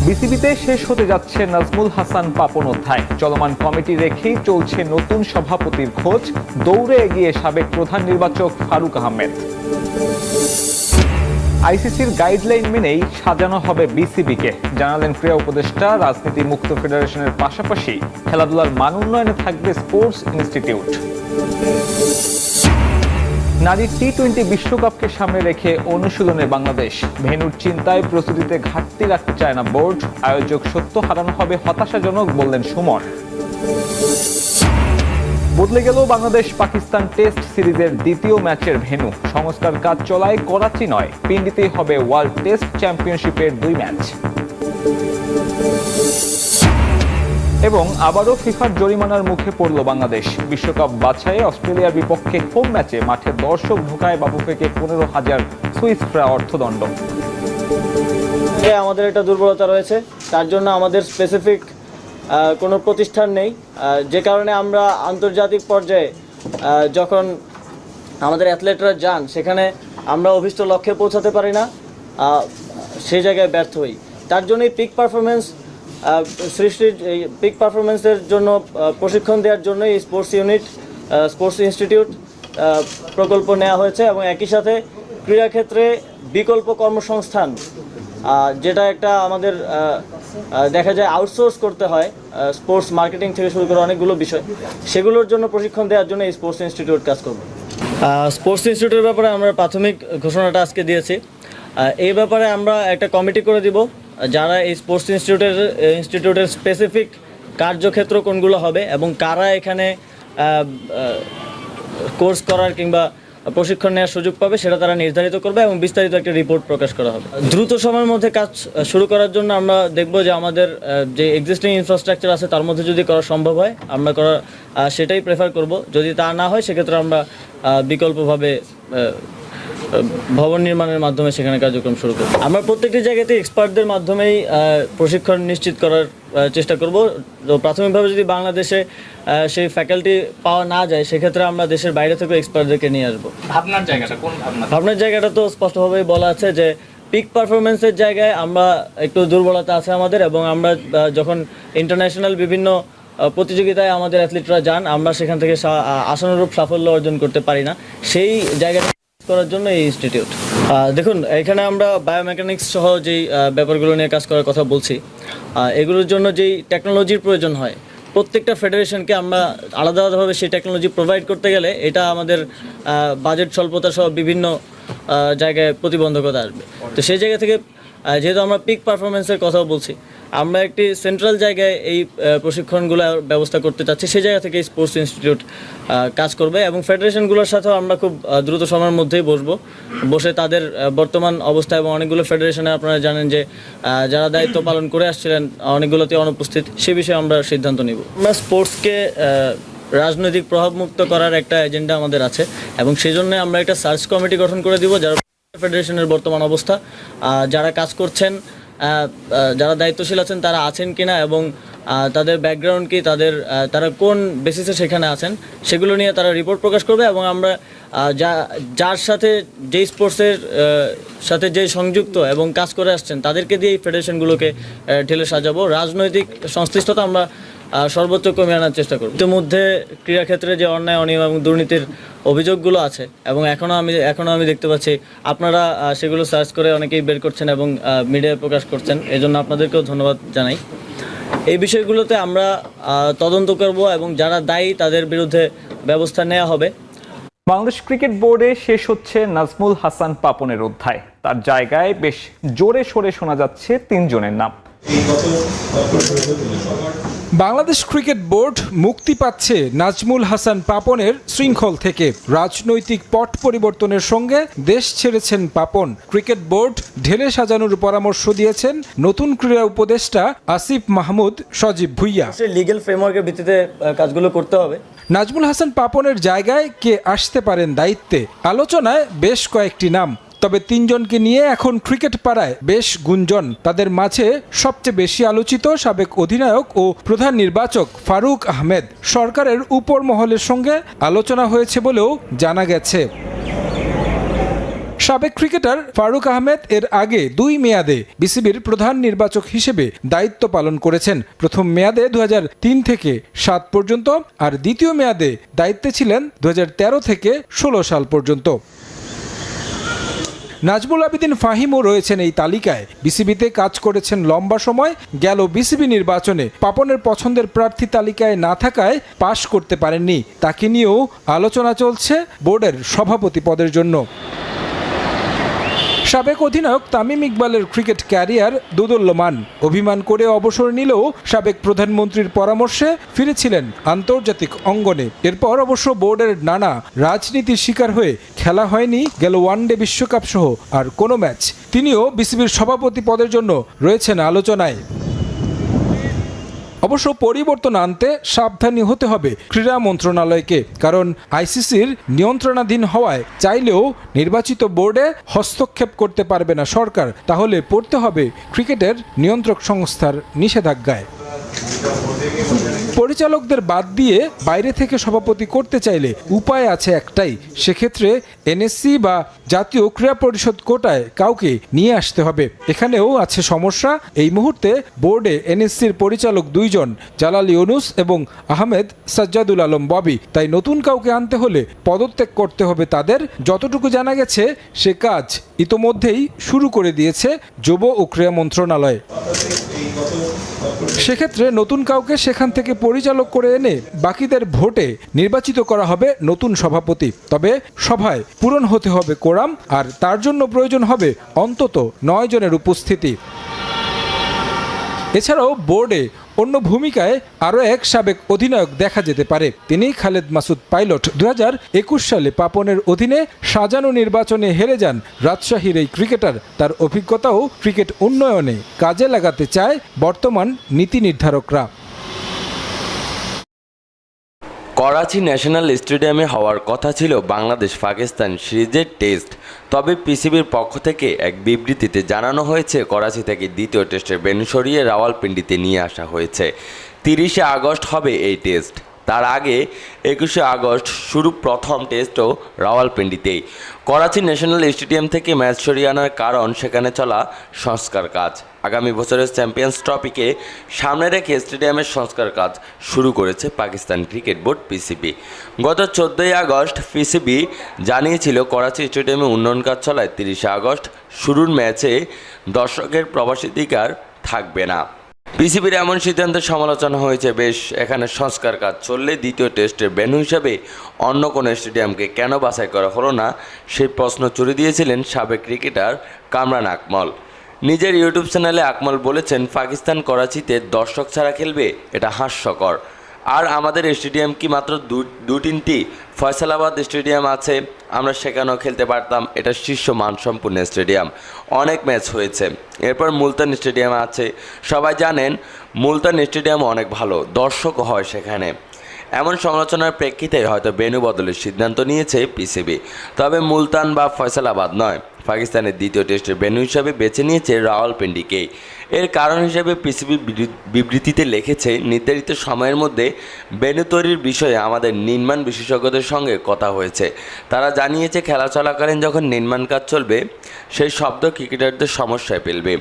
বিসিবিতে শেষ হতে যাচ্ছে নাজমুল হাসান পাপন অধ্যায়। চলমান কমিটি রেখেই চলছে নতুন সভাপতির খোঁজ। দৌড়ে এগিয়ে সাবেক প্রধান নির্বাচক ফারুক আহমেদ। আইসিসির গাইডলাইন মেনেই সাজানো হবে বিসিবিকে, জানালেন ক্রীড়া উপদেষ্টা। রাজনীতি মুক্ত ফেডারেশনের পাশাপাশি খেলাধুলার মান উন্নয়নে থাকবে স্পোর্টস ইনস্টিটিউট। নারী টি-20 বিশ্বকাপকে সামনে রেখে অনুশীলনে বাংলাদেশ। ভেন্যুর চিন্তায় প্রস্তুতিতে ঘাটতি রাখতে চায় না বোর্ড। আয়োজক সত্য হারানো হবে হতাশাজনক, বললেন সুমন। বদলে গেল বাংলাদেশ পাকিস্তান টেস্ট সিরিজের দ্বিতীয় ম্যাচের ভেন্যু। সংস্কার কাজ চলায় করাচি নয়, পিন্ডিতেই হবে ওয়ার্ল্ড টেস্ট চ্যাম্পিয়নশিপের 2 ম্যাচ। এবং আবারও ফিফার জরিমানার মুখে পড়ল বাংলাদেশ। বিশ্বকাপ বাছাইয়ে অস্ট্রেলিয়ার বিপক্ষে হোম ম্যাচে মাঠে দর্শক ঢোকায় বাফুফেকে 15,000 সুইস ফ্রা অর্থদণ্ড। আমাদের একটা দুর্বলতা রয়েছে, তার জন্য আমাদের স্পেসিফিক কোনো প্রতিষ্ঠান নেই, যে কারণে আমরা আন্তর্জাতিক পর্যায়ে যখন আমাদের অ্যাথলেটরা যান সেখানে আমরা অভীষ্ট লক্ষ্যে পৌঁছাতে পারি না, সেই জায়গায় ব্যর্থ হই। তার জন্যই পিক পারফরমেন্সের জন্য প্রশিক্ষণ দেওয়ার জন্য এই স্পোর্টস ইনস্টিটিউট প্রকল্প নেওয়া হয়েছে এবং একই সাথে ক্রীড়াক্ষেত্রে বিকল্প কর্মসংস্থান, যেটা একটা আমাদের দেখা যায় আউটসোর্স করতে হয় স্পোর্টস মার্কেটিং থেকে শুরু করে অনেকগুলো বিষয়, সেগুলোর জন্য প্রশিক্ষণ দেওয়ার জন্য এই স্পোর্টস ইনস্টিটিউট কাজ করবে। স্পোর্টস ইনস্টিটিউটের ব্যাপারে আমরা প্রাথমিক ঘোষণাটা আজকে দিয়েছি। এই ব্যাপারে আমরা একটা কমিটি করে দিব, যারা এই স্পোর্টস ইনস্টিটিউটের স্পেসিফিক কার্যক্ষেত্র কোনগুলো হবে এবং কারা এখানে কোর্স করার কিংবা প্রশিক্ষণ নেওয়ার সুযোগ পাবে সেটা তারা নির্ধারিত করবে এবং বিস্তারিত একটা রিপোর্ট প্রকাশ করা হবে। দ্রুত সময়ের মধ্যে কাজ শুরু করার জন্য আমরা দেখব যে আমাদের যে এক্সিস্টিং ইনফ্রাস্ট্রাকচার আছে তার মধ্যে যদি করা সম্ভব হয় আমরা সেটাই প্রেফার করব। যদি তা না হয় সেক্ষেত্রে আমরা বিকল্পভাবে ভবন নির্মাণের মাধ্যমে সেখানে কার্যক্রম শুরু করব। আমরা প্রত্যেকটি জায়গাতে এক্সপার্টদের মাধ্যমেই প্রশিক্ষণ নিশ্চিত করার চেষ্টা করব। তো প্রাথমিকভাবে যদি বাংলাদেশে সেই ফ্যাকাল্টি পাওয়া না যায় সেক্ষেত্রে আমরা দেশের বাইরে থেকে এক্সপার্টদেরকে নিয়ে আসবো। ভাবনার জায়গাটা তো স্পষ্টভাবেই বলা আছে যে পিক পারফরমেন্সের জায়গায় আমরা একটু দুর্বলতা আছে আমাদের, এবং আমরা যখন ইন্টারন্যাশনাল বিভিন্ন প্রতিযোগিতায় আমাদের অ্যাথলিটরা যান আমরা সেখান থেকে আশানুরূপ সাফল্য অর্জন করতে পারি না। সেই জায়গাটা করার জন্য এই ইনস্টিটিউট। দেখুন, এখানে আমরা বায়োমেকানিক্স সহ যেই ব্যাপারগুলো নিয়ে কাজ করার কথা বলছি, এগুলোর জন্য যেই টেকনোলজির প্রয়োজন হয় প্রত্যেকটা ফেডারেশনকে আমরা আলাদা আলাদাভাবে সেই টেকনোলজি প্রোভাইড করতে গেলে এটা আমাদের বাজেট স্বল্পতা সহ বিভিন্ন জায়গায় প্রতিবন্ধকতা আসবে। তো সেই জায়গা থেকে যেহেতু আমরা পিক পারফরমেন্সের কথাও বলছি, আমরা একটি সেন্ট্রাল জায়গায় এই প্রশিক্ষণগুলো ব্যবস্থা করতে চাচ্ছি। সেই জায়গা থেকে স্পোর্টস ইনস্টিটিউট কাজ করবে এবং ফেডারেশনগুলোর সাথেও আমরা খুব দ্রুত সময়ের মধ্যেই বসে তাদের বর্তমান অবস্থা এবং অনেকগুলো ফেডারেশনে আপনারা জানেন যে যারা দায়িত্ব পালন করে আসছিলেন অনেকগুলোতে অনুপস্থিত, সে বিষয়ে আমরা সিদ্ধান্ত নিব। আমরা স্পোর্টসকে রাজনৈতিক প্রভাবমুক্ত করার একটা এজেন্ডা আমাদের আছে এবং সেই জন্য আমরা একটা সার্চ কমিটি গঠন করে দিব, যারা ফেডারেশনের বর্তমান অবস্থা, যারা কাজ করছেন, যারা দায়িত্বশীল আছেন তারা আছেন কিনা এবং তাদের ব্যাকগ্রাউন্ড কি, তারা কোন বেসিসে সেখানে আছেন সেগুলো নিয়ে তারা রিপোর্ট প্রকাশ করবে এবং আমরা যার সাথে যেই স্পোর্টসের সাথে যে সংযুক্ত এবং কাজ করে আসছেন তাদেরকে দিয়ে এই ফেডারেশনগুলোকে ঢেলে সাজাবো। রাজনৈতিক সংশ্লিষ্টতা আমরা সর্বোচ্চ কমিয়ে আনার চেষ্টা করব। ইতিমধ্যে ক্রীড়াক্ষেত্রে যে অন্যায় অনিয়ম এবং দুর্নীতির অভিযোগগুলো আছে এবং এখনও আমি দেখতে পাচ্ছি আপনারা সেগুলো সার্চ করে অনেকেই বের করছেন এবং মিডিয়ায় প্রকাশ করছেন, এজন্য আপনাদেরকেও ধন্যবাদ জানাই। এই বিষয়গুলোতে আমরা তদন্ত করব এবং যারা দায়ী তাদের বিরুদ্ধে ব্যবস্থা নেওয়া হবে। বাংলাদেশ ক্রিকেট বোর্ডে শেষ হচ্ছে নাজমুল হাসান পাপনের অধ্যায়। তার জায়গায় বেশ জোরে সোরে শোনা যাচ্ছে 3 জনের নাম। বাংলাদেশ ক্রিকেট বোর্ড মুক্তি পাচ্ছে নাজমুল হাসান পাপনের শৃঙ্খল থেকে। রাজনৈতিক পট পরিবর্তনের সঙ্গে দেশ ছেড়েছেন পাপন। ক্রিকেট বোর্ড ঢেলে সাজানোর পরামর্শ দিয়েছেন নতুন ক্রীড়া উপদেষ্টা আসিফ মাহমুদ সজীব ভুইয়া। লিগ্যাল ফ্রেমওয়ার্কের ভিত্তিতে কাজগুলো করতে হবে। নাজমুল হাসান পাপনের জায়গায় কে আসতে পারেন দায়িত্বে, আলোচনায় বেশ কয়েকটি নাম। তবে 3 জনকে নিয়ে এখন ক্রিকেট পাড়ায় বেশ গুঞ্জন। তাদের মাঝে সবচেয়ে বেশি আলোচিত সাবেক অধিনায়ক ও প্রধান নির্বাচক ফারুক আহমেদ। সরকারের উপর মহলের সঙ্গে আলোচনা হয়েছে বলেও জানা গেছে। সাবেক ক্রিকেটার ফারুক আহমেদ এর আগে 2 মেয়াদে বিসিবির প্রধান নির্বাচক হিসেবে দায়িত্ব পালন করেছেন। প্রথম মেয়াদে 2003 থেকে 7 পর্যন্ত আর দ্বিতীয় মেয়াদে দায়িত্বে ছিলেন 2013 থেকে 16 সাল পর্যন্ত। নাজমুল আবেদিন ফাহিমও রয়েছেন এই তালিকায়। বিসিবিতে কাজ করেছেন লম্বা সময়। গেল বিসিবি নির্বাচনে পাপনের পছন্দের প্রার্থী তালিকায় না থাকায় পাশ করতে পারেননি। তাকে নিয়েও আলোচনা চলছে বোর্ডের সভাপতি পদের জন্য। সাবেক অধিনায়ক তামিম ইকবালের ক্রিকেট ক্যারিয়ার দোদুল্যমান। অভিমান করে অবসর নিলেও সাবেক প্রধানমন্ত্রীর পরামর্শে ফিরেছিলেন আন্তর্জাতিক অঙ্গনে। এরপর অবশ্য বোর্ডের নানা রাজনীতির শিকার হয়ে খেলা হয়নি গেল ওয়ানডে বিশ্বকাপ সহ আর কোনো ম্যাচ। তিনিও বিসিবির সভাপতি পদের জন্য রয়েছেন আলোচনায়। অবশ্য পরিবর্তন আনতে সাবধানী হতে হবে ক্রীড়া মন্ত্রণালয়কে, কারণ আইসিসির নিয়ন্ত্রণাধীন হওয়ায় চাইলেও নির্বাচিত বোর্ডে হস্তক্ষেপ করতে পারবে না সরকার। তাহলে পড়তে হবে ক্রিকেটের নিয়ন্ত্রক সংস্থার নিষেধাজ্ঞায়। পরিচালকদের বাদ দিয়ে বাইরে থেকে সভাপতি করতে চাইলে উপায় আছে একটাই, সেক্ষেত্রে এনএসসি বা জাতীয় ক্রীড়া পরিষদ কোটায় কাউকে নিয়ে আসতে হবে। এখানেও আছে সমস্যা। এই মুহূর্তে বোর্ডে এনএসসির পরিচালক 2 জন, জালাল ইউনুস এবং আহমেদ সাজ্জাদুল আলম ববি। তাই নতুন কাউকে আনতে হলে পদত্যাগ করতে হবে তাদের। যতটুকু জানা গেছে সে কাজ ইতোমধ্যেই শুরু করে দিয়েছে যুব ও ক্রীড়া মন্ত্রণালয়। সেক্ষেত্রে নতুন কাউকে সেখান থেকে পরিচালক করে এনে বাকিদের ভোটে নির্বাচিত করা হবে নতুন সভাপতি। তবে সভায় পূরণ হতে হবে কোরাম, আর তার জন্য প্রয়োজন হবে অন্তত 9 জনের উপস্থিতি। এছাড়াও বোর্ডে অন্য ভূমিকায় আরও এক সাবেক অধিনায়ক দেখা যেতে পারে। তিনি খালেদ মাসুদ পাইলট। 2021 সালে পাপনের অধীনে সাজানো নির্বাচনে হেরে যান রাজশাহীর এই ক্রিকেটার। তার অভিজ্ঞতাও ক্রিকেট উন্নয়নে কাজে লাগাতে চায় বর্তমান নীতি নির্ধারকরা। করাচি ন্যাশনাল স্টেডিয়ামে হওয়ার কথা ছিল বাংলাদেশ পাকিস্তান সিরিজের টেস্ট। তবে পিসিবির পক্ষ থেকে এক বিবৃতিতে জানানো হয়েছে করাচি থেকে দ্বিতীয় টেস্টের ভেন্যু সরিয়ে রাওয়ালপিন্ডিতে নিয়ে আসা হয়েছে। 30শে আগস্ট হবে এই টেস্ট। তার আগে 21শে আগস্ট শুরু প্রথম টেস্টও রাওয়ালপিন্ডিতেই। করাচি ন্যাশনাল স্টেডিয়াম থেকে ম্যাচ সরিয়ে আনার কারণ সেখানে চলা সংস্কার কাজ। আগামী বছরের চ্যাম্পিয়ন্স ট্রফিকে সামনে রেখে স্টেডিয়ামের সংস্কার কাজ শুরু করেছে পাকিস্তান ক্রিকেট বোর্ড পিসিবি। গত 14ই আগস্ট পিসিবি জানিয়েছিল করাচি স্টেডিয়ামে উন্নয়ন কাজ চলায় 30শে আগস্ট শুরুর ম্যাচে দর্শকের প্রবেশাধিকার থাকবে না। পিসিবির এমন সিদ্ধান্তের সমালোচনা হয়েছে বেশ। এখানে সংস্কার কাজ চললে দ্বিতীয় টেস্টের ভেন্যু হিসাবে অন্য কোনো স্টেডিয়ামকে কেন বাছাই করা হলো না সেই প্রশ্ন ছুড়ে দিয়েছিলেন সাবেক ক্রিকেটার কামরান আকমল। নিজের ইউটিউব চ্যানেলে আকমল বলেছেন, পাকিস্তান করাচিতে দর্শক ছাড়া খেলবে, এটা হাস্যকর। আর আমাদের স্টেডিয়াম কি মাত্র 2-3টি? ফয়সালাবাদ স্টেডিয়াম আছে, আমরা সেখানেও খেলতে পারতাম। এটা শীর্ষ মানসম্পন্ন স্টেডিয়াম, অনেক ম্যাচ হয়েছে। এরপর মুলতান স্টেডিয়াম আছে, সবাই জানেন মুলতান স্টেডিয়াম অনেক ভালো, দর্শকও হয় সেখানে। এমন সমালোচনার প্রেক্ষিতে হয়তো ভেন্যু বদলের সিদ্ধান্ত নিয়েছে পিসিবি। তবে মুলতান বা ফয়সালাবাদ নয়, পাকিস্তানের দ্বিতীয় টেস্টের ভেন্যু হিসাবে বেছে নিয়েছে রাওয়ালপিন্ডিকেই। এর কারণ হিসেবে পিসিবি বিবৃতিতে লিখেছে, নির্ধারিত সময়ের মধ্যে ভেন্যু তৈরির বিষয়ে আমাদের নির্মাণ বিশেষজ্ঞদের সঙ্গে কথা হয়েছে। তারা জানিয়েছে খেলা চলাকালীন যখন নির্মাণ কাজ চলবে সেই শব্দ ক্রিকেটারদের সমস্যায় ফেলবে।